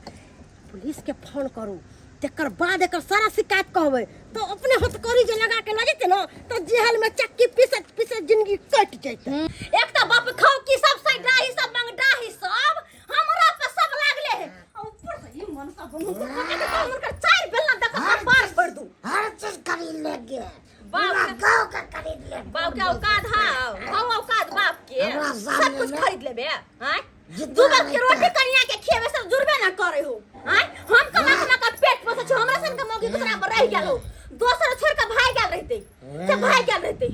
[SPEAKER 6] पुलिस के फोन करू, तेकर बाद एकर सारा शिकायत कहबै तो अपने हथकड़ी जे लगा के लगे ना तो जेल में चक्की पीसत पीसत जिंदगी कट जैते।
[SPEAKER 4] एक तो बाप खाओ की सब सैडाही सब मंगडाही सब हमरा पे सब लागले है और ऊपर से ये मन सब बनू हमर का चार बेलना देख पार कर दूं।
[SPEAKER 6] हर चीज खरीद लेगे,
[SPEAKER 4] बाप
[SPEAKER 6] पूरा गांव का खरीद ले।
[SPEAKER 4] बाप के औकात हां हां औकात बाप के
[SPEAKER 6] हमरा
[SPEAKER 4] सब
[SPEAKER 6] सामने
[SPEAKER 4] कुछ
[SPEAKER 6] में
[SPEAKER 4] खरीद लेबे हैं।
[SPEAKER 6] जितना
[SPEAKER 4] दू बार के
[SPEAKER 6] रहता
[SPEAKER 4] रोटी
[SPEAKER 6] है।
[SPEAKER 4] कनिया के खेबे सब जुड़बे ना करे हो हैं। हम कमा का पेट पोसे छ हमरा सन के मौगी दूसरा पर रह गेलो, दोसर छोड़ के भाग गेल रहते से भाग गेल रहते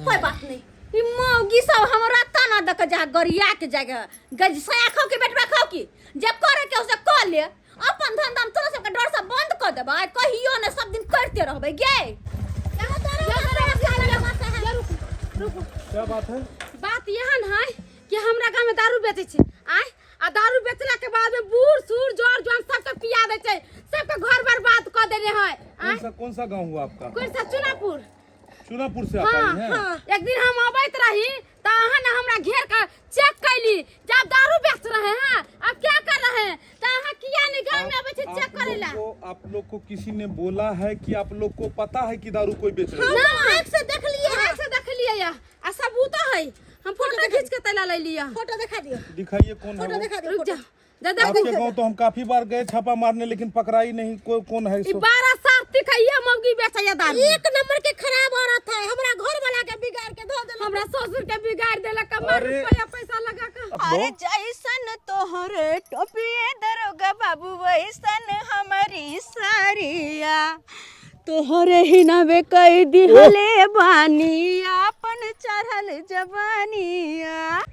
[SPEAKER 4] कोई बात नहीं। ई मौगी सब हमरा तना दक जा गरिया के जगह गज सया खाओ के बेटवा खाओ की जब करे के उसे कर ले अपन धंधा हम तोरा सबके डर से बंद कर देबा कहियो ने सब दिन करते रहबे गे।
[SPEAKER 3] क्या बात है?
[SPEAKER 4] बात यहन है कि हमरा गांव में दारू बेचे छे आय आ दारू बेचला के बाद में बूढ़ सूढ़ जोर जोन सबके पिया दे छे, सबके घर बर्बाद कर देले है आय।
[SPEAKER 3] कौन सा गांव हुआ आपका?
[SPEAKER 4] कोई सा चुनापुर।
[SPEAKER 3] चुनापुर से आप
[SPEAKER 4] हाँ
[SPEAKER 3] आई हैं?
[SPEAKER 4] हाँ एक दिन हम आवैत रही त अहाँ ना हमरा घेर के चेक कैली जब दारू बेच रहे हैं अब क्या कर रहे हैं त अहाँ किया नहीं घर में आवे छे चेक करेला।
[SPEAKER 3] आप लोग को किसी ने बोला है कि आप लोग को पता है कि दारू कोई बेच रहा है?
[SPEAKER 4] ना आंख से देख लिए आंख से देख लिए या आ सबूत है हम फोटो खींच के तैला ले लिया।
[SPEAKER 6] फोटो दिखा दियो,
[SPEAKER 3] दिखाइए कौन है
[SPEAKER 6] फोटो
[SPEAKER 3] वो?
[SPEAKER 6] दिखा दियो,
[SPEAKER 4] रुक जा
[SPEAKER 6] फोटो।
[SPEAKER 4] दादा
[SPEAKER 3] आपके गांव तो हम काफी बार गए छापा मारने लेकिन पकड़ाई नहीं। कौन है
[SPEAKER 4] ई
[SPEAKER 3] इसको?
[SPEAKER 4] 12 साल तिखैया मौगी बेचैया दारू।
[SPEAKER 6] एक नंबर के खराब औरत है, हमरा घर वाला के बिगाड़ के धो देला।
[SPEAKER 4] हमरा ससुर के बिगाड़ देला कमा
[SPEAKER 3] अरे।
[SPEAKER 4] रुपया पैसा लगा के।
[SPEAKER 1] अरे जैसन तोहरे टोपिए दरोगा बाबू वैसन हमारी सारिया तोहरे ही नवे कई दिहले बानी अपन चढ़ल जवानिया।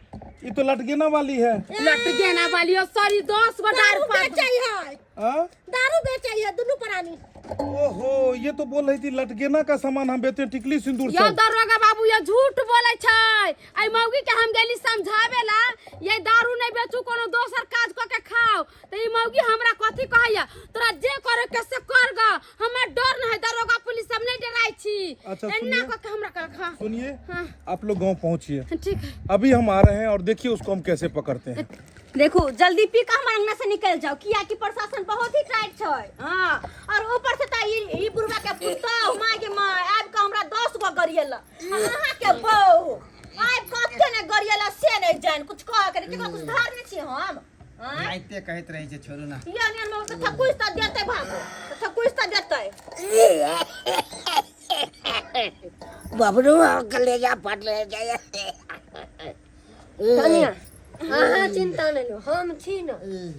[SPEAKER 3] ये तो लटकेना वाली है।
[SPEAKER 4] लट गेना वाली और सारी 10 गो दारू
[SPEAKER 6] बेचै है,
[SPEAKER 3] हाँ?
[SPEAKER 6] दारू बेचै है दुनू प्राणी।
[SPEAKER 3] ओहो, ये तो बोल रही थी लटकेना का सामान हम बेचते हैं, टिकली सिंदूर
[SPEAKER 4] या
[SPEAKER 3] सब।
[SPEAKER 4] दरोगा बाबू ये झूठ बोले छै। आई मौगी के हम गेली समझावेला ये दारू नहीं बेचू कोनो दोसर काज क के खाओ त ई मौगी हमरा कथि कहैया तोरा जे करे के से कर ग हमरा डर नहीं दरोगा पुलिस सब नहीं डराई छी।
[SPEAKER 3] अच्छा,
[SPEAKER 4] एन्ना
[SPEAKER 3] सुनिए।
[SPEAKER 4] क के हमरा कर खा
[SPEAKER 3] सुनिए,
[SPEAKER 4] हाँ।
[SPEAKER 3] आप लोग गांव पहुंचिए,
[SPEAKER 4] ठीक है
[SPEAKER 3] अभी हम आ रहे हैं और देखिए उसको हम कैसे पकड़ते हैं।
[SPEAKER 1] देखो जल्दी पी का हमारे अंगना से निकल जाओ किया कि प्रशासन बहुत ही टाइट है। हाँ और ऊपर से ई बुढ़वा के पुता माँ के माँ आज का हमरा 10 गो गरियल अहाँ के बहू आब कते ने गरियल से नहीं जान कुछ कह के केकरो कुछ धार नहीं छी हम। हां
[SPEAKER 5] आइते कहत रही छे छोड़ू ना।
[SPEAKER 1] या ने हम तो ठकुस त देते भागो तो ठकुस त देते।
[SPEAKER 6] बबरू कलेजा फट ले जाए।
[SPEAKER 7] कन्या हाँ चिंता नहीं लो, हम छी न,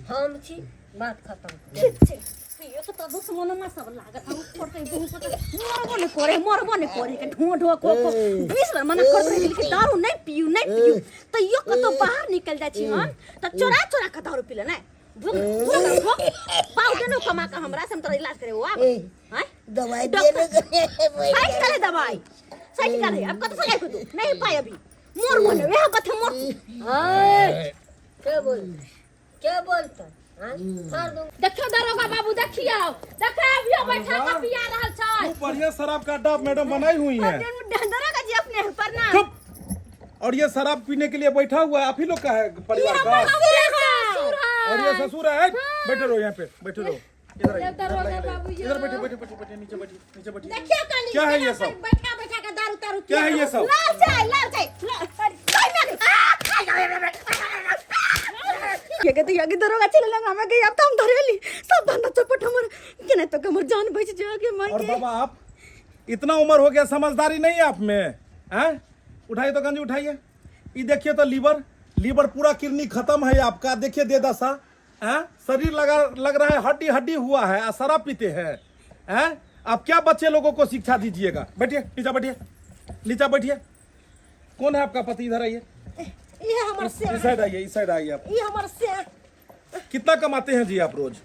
[SPEAKER 7] हम छी, बात खत्म।
[SPEAKER 1] ठीक छै ये तो दुश्मन में सब लागत हम पड़ते बहुत मरबो ने करे के ढो ढो को 20 बार मना करत रही कि दारू नहीं पियू तो यो कतो बाहर निकल जाय छी हम तो चोरा चोरा के दारू पीले ना धो पाउ देनो कमा का हमरा से हम तोरा इलाज करे हो अब हैं
[SPEAKER 6] दवाई दे ले।
[SPEAKER 1] साइड करे दवाई साइड करे अब कत सगाई को तू नहीं पाए अभी मोर मोने वे कथ मोर
[SPEAKER 7] हाय क्या बोलता हाँ फाड़ दूं।
[SPEAKER 4] देखियो दरोगा बाबू देखियो अभियो बैठा के पिया रहल छै।
[SPEAKER 3] खूब बढ़िया शराब का अड्डा मैडम बनाई हुई है।
[SPEAKER 1] दरोगा जी अपने पर ना
[SPEAKER 3] चुप। और ये शराब पीने के लिए बैठा हुआ है, आप ही लोग का है परिवार का? और ये ससुर है। बैठे रहो यहाँ पे, बैठे रहो। इधर आइए,
[SPEAKER 4] दरोगा बाबू
[SPEAKER 3] इधर बैठे बैठे बैठे बैठे नीचे बैठिए, नीचे बैठिए।
[SPEAKER 6] देखियो कनी
[SPEAKER 3] क्या है ये सब?
[SPEAKER 6] बैठा बैठा के दारू तारू
[SPEAKER 3] क्या है ये सब?
[SPEAKER 1] लाल चाय ये के दरोगा चले लगा मैं गई अब तो हम धरेली सब धंधा चपट हमर के नहीं तो हमर जान बच जाके
[SPEAKER 3] और
[SPEAKER 1] मांगे।
[SPEAKER 3] बाबा आप इतना उम्र हो गया, समझदारी नहीं है आप में हैं? उठाइए तो गंजी उठाइए। ये देखिए तो लीवर पूरा किडनी खत्म है आपका। देखिए दे दशा हैं, शरीर लग रहा है हड्डी हड्डी हुआ है, शराब पीते हैं। आप क्या बच्चे लोगों को शिक्षा दीजिएगा? बैठिए नीचे, बैठिए नीचे बैठिए। कौन है आपका पति? इधर आइए,
[SPEAKER 6] ये हमर से
[SPEAKER 3] इस साइड आइए, इस साइड आइए आप।
[SPEAKER 6] ये हमर से
[SPEAKER 3] कितना कमाते हैं जी आप रोज?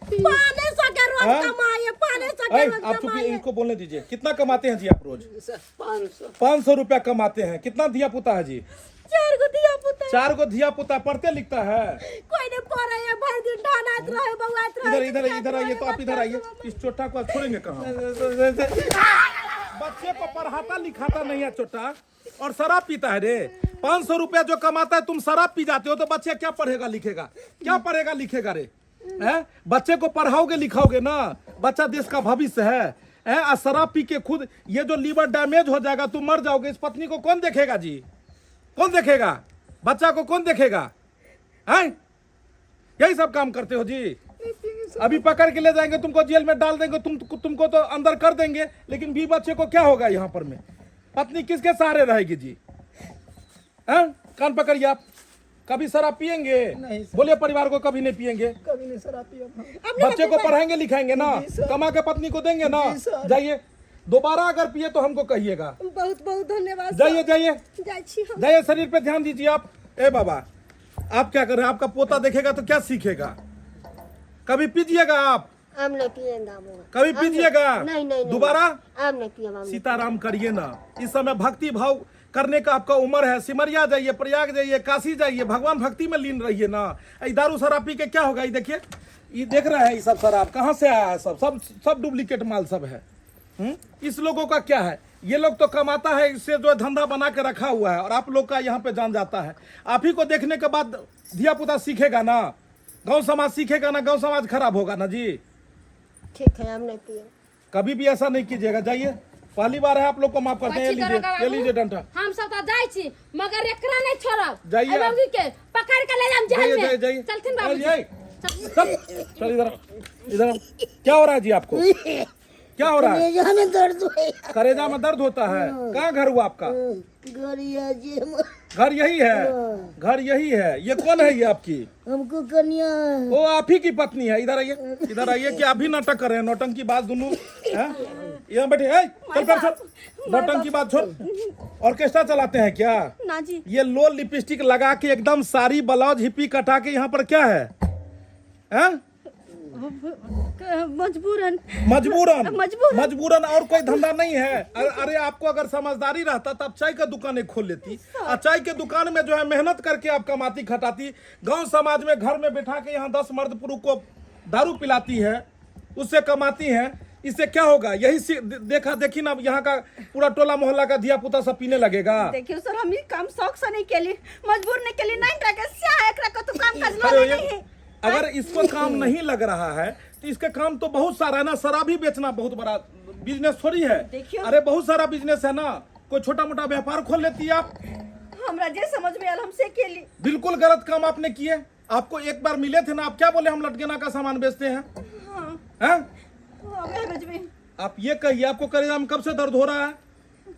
[SPEAKER 6] 500 के रोज
[SPEAKER 3] हाँ?
[SPEAKER 6] कमाए, 500 के
[SPEAKER 3] ऐ,
[SPEAKER 6] रोज
[SPEAKER 3] आप चुप
[SPEAKER 6] कमाए।
[SPEAKER 3] इनको बोलने दीजिए। कितना कमाते हैं जी आप रोज? 500 रुपया कमाते हैं। कितना धिया पुता है जी?
[SPEAKER 6] 4 गो दिया पुता,
[SPEAKER 3] 4 गो धिया पुता। पढ़ते लिखता है?
[SPEAKER 6] कोई नहीं पढ़े है, भर दिन ढानात रहे, बउआत रहे।
[SPEAKER 3] इधर आइए। तो आप इधर आइए। इस चोटा को छोड़ेंगे कहाँ? बच्चे को पढ़ाता लिखाता नहीं है चोटा, और शराब पीता है रे। 500 रुपया जो कमाता है, तुम शराब पी जाते हो, तो बच्चे क्या पढ़ेगा लिखेगा? क्या पढ़ेगा लिखेगा रे? हैं? बच्चे को पढ़ाओगे लिखाओगे ना, बच्चा देश का भविष्य है। हैं? और शराब पी के खुद ये जो लीवर डैमेज हो जाएगा, तुम मर जाओगे, इस पत्नी को कौन देखेगा जी? कौन देखेगा? बच्चा को कौन देखेगा? हैं? यही सब काम करते हो जी। अभी पकड़ के ले जाएंगे, तुमको जेल में डाल देंगे, तुमको तो अंदर कर देंगे, लेकिन भी बच्चे को क्या होगा यहाँ पर में? पत्नी किसके सहारे रहेगी जी? हैं? कान पकड़िए आप। कभी शराब पियेंगे? बोलिए परिवार को कभी नहीं पियेंगे।
[SPEAKER 5] कभी नहीं सर, आप ही अब
[SPEAKER 3] बच्चे को पढ़ाएंगे लिखाएंगे ना, कमा के पत्नी को देंगे ना। जाइए, दोबारा अगर पिए तो हमको कहिएगा।
[SPEAKER 6] बहुत बहुत धन्यवाद।
[SPEAKER 3] जाइए
[SPEAKER 6] जाई छी हम।
[SPEAKER 3] जाइए, शरीर पे ध्यान दीजिए आप। ए बाबा, आप क्या कर रहे हैं? आपका पोता देखेगा तो क्या सीखेगा? कभी पीजिएगा आप?
[SPEAKER 7] हम नहीं पिएंगे।
[SPEAKER 3] कभी पीजिएगा?
[SPEAKER 7] नहीं
[SPEAKER 3] दोबारा
[SPEAKER 7] हम नहीं पिएंगे।
[SPEAKER 3] सीताराम करिए ना। इस समय भक्ति भाव करने का आपका उम्र है। सिमरिया जाइए, प्रयाग जाइए, काशी जाइए, भगवान भक्ति में लीन रहिए ना। ये दारू शराब पी के क्या होगा? ये देखिए, ये देख रहे हैं, ये सब शराब कहाँ से आया है? सब डुप्लीकेट माल सब है। इस लोगों का क्या है? ये लोग तो कमाता है, इससे जो धंधा बना के रखा हुआ है, और आप लोग का यहाँ पे जान जाता है। आप ही को देखने के बाद धिया पुता सीखेगा ना, गांव समाज सीखेगा ना, गांव समाज खराब होगा ना जी।
[SPEAKER 7] ठीक है, हम नहीं पिए।
[SPEAKER 3] कभी भी ऐसा नहीं कीजिएगा। जाइए, पहली बार है आप लोग को माफ करते हैं। ये लीजिए डंडा।
[SPEAKER 4] हम सब तो जाई छी, मगर एकरा नहीं छोड़ब।
[SPEAKER 3] जाइए।
[SPEAKER 4] ए बाबूजी के पकड़ के ले जाम जेल में।
[SPEAKER 3] जाइए।
[SPEAKER 4] चलथिन बाबूजी।
[SPEAKER 3] चल इधर। क्या हो रहा है जी आपको? क्या हो रहा है?
[SPEAKER 6] कलेजा में दर्द है।
[SPEAKER 3] कलेजा में दर्द होता है? कहाँ घर हुआ आपका?
[SPEAKER 6] गरिया जी
[SPEAKER 3] घर यही है? घर यही है? ये कौन है ये आपकी?
[SPEAKER 6] हमको कन्या है।
[SPEAKER 3] वो आप ही की पत्नी है? इधर आइए, इधर आइए। कि आप भी नाटक कर रहे हैं? नौटंकी बात दोनों यहाँ बैठे। चल पैर छोड़, नौटंकी बात छोड़। ऑर्केस्ट्रा चलाते हैं क्या?
[SPEAKER 1] ना जी।
[SPEAKER 3] ये लो लिपस्टिक लगा के एकदम सारी ब्लाउज हिप्पी कटा के यहाँ पर क्या है? हैं? मजबूरन और कोई धंधा नहीं है। अरे आपको अगर समझदारी रहता तब चाय का दुकानें खोल लेती, और चाय के दुकान में जो है मेहनत करके आप कमाती खटाती। गांव समाज में घर में बैठा के यहाँ 10 मर्द पुरुष को दारू पिलाती है, उससे कमाती हैं। इससे क्या होगा? यही देखा देखी ना, यहाँ का पूरा टोला मोहल्ला का धिया पुता सब पीने लगेगा।
[SPEAKER 1] देखियो सर, हम ये काम शौक से नहीं केली, मजबूर नहीं केली। नहीं रखे स्या एकरा को तो काम काज
[SPEAKER 3] अरे
[SPEAKER 1] नहीं है।
[SPEAKER 3] अगर इसको काम नहीं लग रहा है तो इसके काम तो बहुत सारा है ना। शराब ही बेचना बहुत बड़ा बिजनेस थोड़ी है। अरे बहुत सारा बिजनेस है ना। कोई छोटा मोटा व्यापार खोल लेती है आप।
[SPEAKER 1] हमरा जे समझ में आल हमसे केली।
[SPEAKER 3] बिल्कुल गलत काम आपने किए। आपको एक बार मिले थे ना, आप क्या बोले? हम लटकेना का सामान बेचते हैं। हैं? आप ये कहिए, आपको कलेजा में कब से दर्द हो रहा है?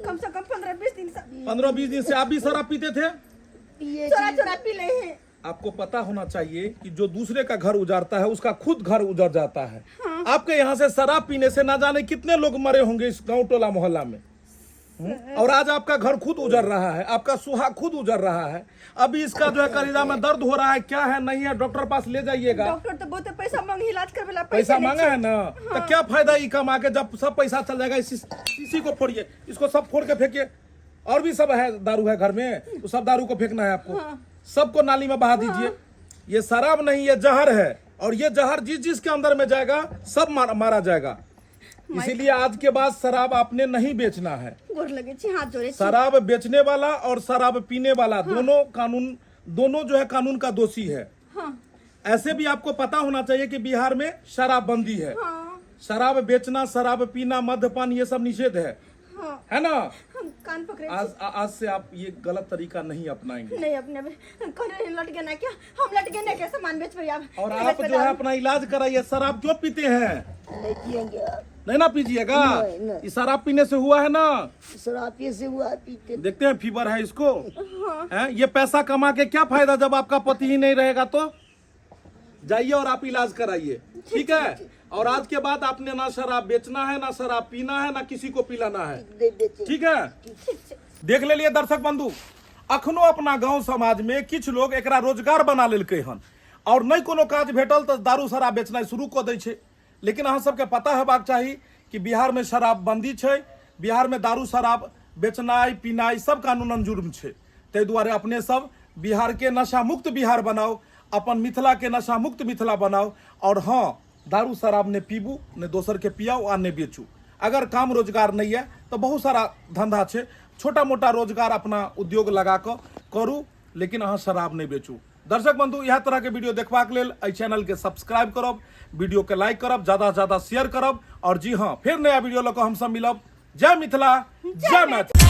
[SPEAKER 1] कम से कम 15-20 दिन से।
[SPEAKER 3] 15-20 दिन से आप भी शराब पीते थे?
[SPEAKER 1] चोरा पी ले हैं।
[SPEAKER 3] आपको पता होना चाहिए कि जो दूसरे का घर उजाड़ता है उसका खुद घर उजड़ जाता है। आपके यहाँ से शराब पीने से ना जाने कितने लोग मरे होंगे इस गांव टोला मोहल्ला में। और आज आपका घर खुद उजड़ रहा है, आपका सुहाग खुद उजड़ रहा है। अभी इसका जो है कलेजा में दर्द हो रहा है, क्या है नहीं है, डॉक्टर पास ले जाइएगा।
[SPEAKER 1] डॉक्टर तो बहुत पैसा मांगे, इलाज करवेला
[SPEAKER 3] पैसा मांगा है ना। तो क्या फायदा ये कमा के, जब सब पैसा चल जाएगा। इसी को फोड़िए, इसको सब फोड़ के फेंकिए। और भी सब है, दारू है घर में, तो सब दारू को फेंकना है आपको। सबको नाली में बहा दीजिए। ये शराब नहीं, ये जहर है, और ये जहर जिसके अंदर में जाएगा सब मारा जाएगा। इसीलिए आज के बाद शराब आपने नहीं बेचना है।
[SPEAKER 1] गोर लगे छी, हाथ जोड़े छी।
[SPEAKER 3] शराब बेचने वाला और शराब पीने वाला दोनों जो है कानून का दोषी है। ऐसे भी आपको पता होना चाहिए कि बिहार में शराबबंदी है। शराब बेचना, शराब पीना, मद्यपान, ये सब निषेध है ना।
[SPEAKER 1] हम कान पकड़े।
[SPEAKER 3] आज से आप ये गलत तरीका नहीं अपनाएंगे।
[SPEAKER 1] नहीं अपने लट गया ना क्या? हम लट गए ना क्या? सामान बेच पे आप।
[SPEAKER 3] और आप जो है अपना इलाज कराइए। शराब क्यों पीते हैं? नहीं ना पीजिएगा। ये शराब पीने से हुआ है ना।
[SPEAKER 6] शराब पीने से हुआ पीते।
[SPEAKER 3] देखते हैं फीवर है इसको। ये पैसा कमा के क्या फायदा जब आपका पति ही नहीं रहेगा? तो जाइए और आप इलाज कराइए, ठीक है। और आज के बाद आपने ना शराब बेचना है, ना शराब पीना है, ना किसी को पिलाना है, ठीक है। देख ले लिए दर्शक बंधु, अखनो अपना गांव समाज में किछ लोग एकरा रोजगार बना लेलकै हन। और नहीं कोनो काज भेटल तो दारू शराब बेचनाइ शुरू कऽ दै छै। लेकिन अहाँ सबके पता हेबाक चाही कि बिहार में शराबबंदी छै, बिहार में दारू शराब बेचनाइ पीनाइ सब कानूनन जुर्म छै। ताहि दुआरे अपने सब बिहार के नशा मुक्त बिहार बनाओ, अपन मिथिला के नशा मुक्त मिथिला बनाओ। और हाँ, दारू शराब ने पीबू ने दोसर के पियाओ आ ने बेचू। अगर काम रोजगार नहीं है तो बहुत सारा धंधा छै, छोटा मोटा रोजगार अपना उद्योग लगा कऽ करू, लेकिन अहाँ शराब नहीं बेचू। दर्शक बंधु, यह तरह के वीडियो देखबाक लेल एहि चैनल के सब्सक्राइब करब, वीडियो के लाइक करब, ज्यादा से ज्यादा शेयर करब। और जी हाँ, फिर नया वीडियो लऽ कऽ हम सब मिलब। जय मिथिला, जय मैथिली।